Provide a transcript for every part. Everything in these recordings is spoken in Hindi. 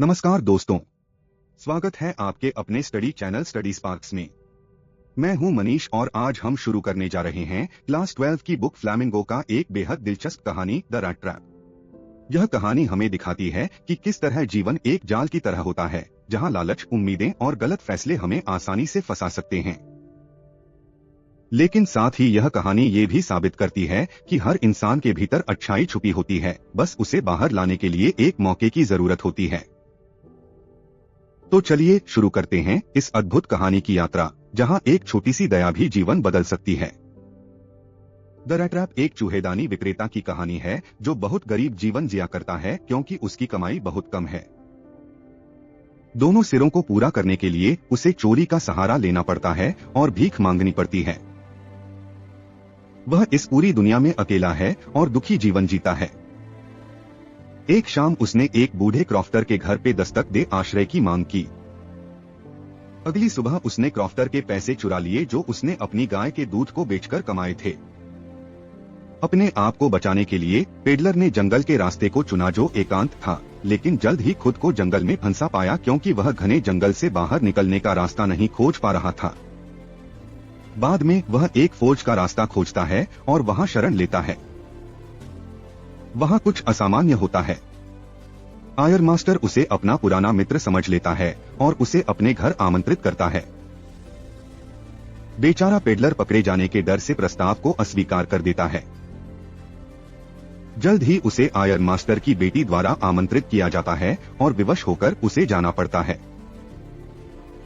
नमस्कार दोस्तों, स्वागत है आपके अपने स्टडी चैनल स्टडी स्पार्क्स में। मैं हूं मनीष और आज हम शुरू करने जा रहे हैं क्लास 12 की बुक फ्लैमिंगो का एक बेहद दिलचस्प कहानी द रैट ट्रैप। यह कहानी हमें दिखाती है कि किस तरह जीवन एक जाल की तरह होता है, जहां लालच, उम्मीदें और गलत फैसले हमें आसानी से फंसा सकते हैं। लेकिन साथ ही यह कहानी ये भी साबित करती है कि हर इंसान के भीतर अच्छाई छुपी होती है, बस उसे बाहर लाने के लिए एक मौके की जरूरत होती है। तो चलिए शुरू करते हैं इस अद्भुत कहानी की यात्रा, जहां एक छोटी सी दया भी जीवन बदल सकती है। द रैट ट्रैप एक चूहेदानी विक्रेता की कहानी है जो बहुत गरीब जीवन जिया करता है क्योंकि उसकी कमाई बहुत कम है। दोनों सिरों को पूरा करने के लिए उसे चोरी का सहारा लेना पड़ता है और भीख मांगनी पड़ती है। वह इस पूरी दुनिया में अकेला है और दुखी जीवन जीता है। एक शाम उसने एक बूढ़े क्रॉफ्टर के घर पे दस्तक दे आश्रय की मांग की। अगली सुबह उसने क्रॉफ्टर के पैसे चुरा लिए जो उसने अपनी गाय के दूध को बेचकर कमाए थे। अपने आप को बचाने के लिए पेडलर ने जंगल के रास्ते को चुना जो एकांत था, लेकिन जल्द ही खुद को जंगल में फंसा पाया क्योंकि वह घने जंगल से बाहर निकलने का रास्ता नहीं खोज पा रहा था। बाद में वह एक फौज का रास्ता खोजता है और वहां शरण लेता है। वहां कुछ असामान्य होता है। आयर मास्टर उसे अपना पुराना मित्र समझ लेता है और उसे अपने घर आमंत्रित करता है। बेचारा पेडलर पकड़े जाने के डर से प्रस्ताव को अस्वीकार कर देता है। जल्द ही उसे आयर मास्टर की बेटी द्वारा आमंत्रित किया जाता है और विवश होकर उसे जाना पड़ता है।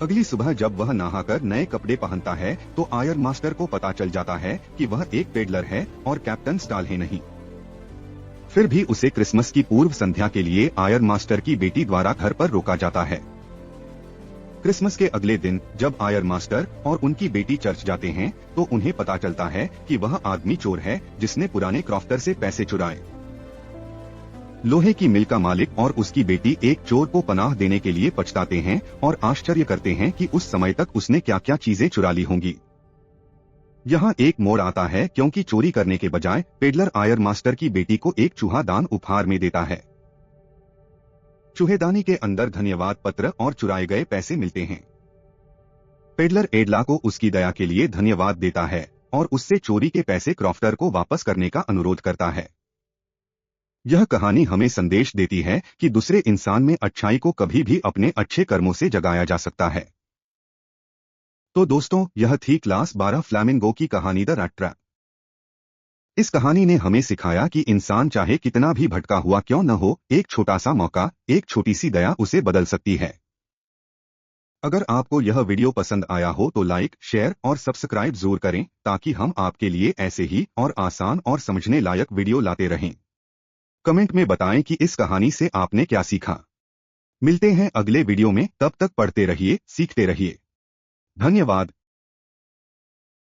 अगली सुबह जब वह नहाकर नए कपड़े पहनता है तो आयर मास्टर को पता चल जाता है कि वह एक पेडलर है और कैप्टन स्टालहे नहीं। फिर भी उसे क्रिसमस की पूर्व संध्या के लिए आयर मास्टर की बेटी द्वारा घर पर रोका जाता है। क्रिसमस के अगले दिन जब आयर मास्टर और उनकी बेटी चर्च जाते हैं तो उन्हें पता चलता है कि वह आदमी चोर है जिसने पुराने क्रॉफ्टर से पैसे चुराए। लोहे की मिल का मालिक और उसकी बेटी एक चोर को पनाह देने के लिए पछताते हैं और आश्चर्य करते हैं कि उस समय तक उसने क्या क्या चीजें चुरा ली होंगी। यहाँ एक मोड़ आता है क्योंकि चोरी करने के बजाय पेडलर आयर मास्टर की बेटी को एक चूहा दान उपहार में देता है। चूहेदानी के अंदर धन्यवाद पत्र और चुराए गए पैसे मिलते हैं। पेडलर एडला को उसकी दया के लिए धन्यवाद देता है और उससे चोरी के पैसे क्रॉफ्टर को वापस करने का अनुरोध करता है। यह कहानी हमें संदेश देती है कि दूसरे इंसान में अच्छाई को कभी भी अपने अच्छे कर्मों से जगाया जा सकता है। तो दोस्तों, यह थी क्लास 12 फ्लैमिंगो की कहानी द रैट ट्रैप। इस कहानी ने हमें सिखाया कि इंसान चाहे कितना भी भटका हुआ क्यों न हो, एक छोटा सा मौका, एक छोटी सी दया उसे बदल सकती है। अगर आपको यह वीडियो पसंद आया हो तो लाइक, शेयर और सब्सक्राइब जरूर करें ताकि हम आपके लिए ऐसे ही और आसान और समझने लायक वीडियो लाते रहें। कमेंट में बताएं कि इस कहानी से आपने क्या सीखा। मिलते हैं अगले वीडियो में, तब तक पढ़ते रहिए, सीखते रहिए। धन्यवाद।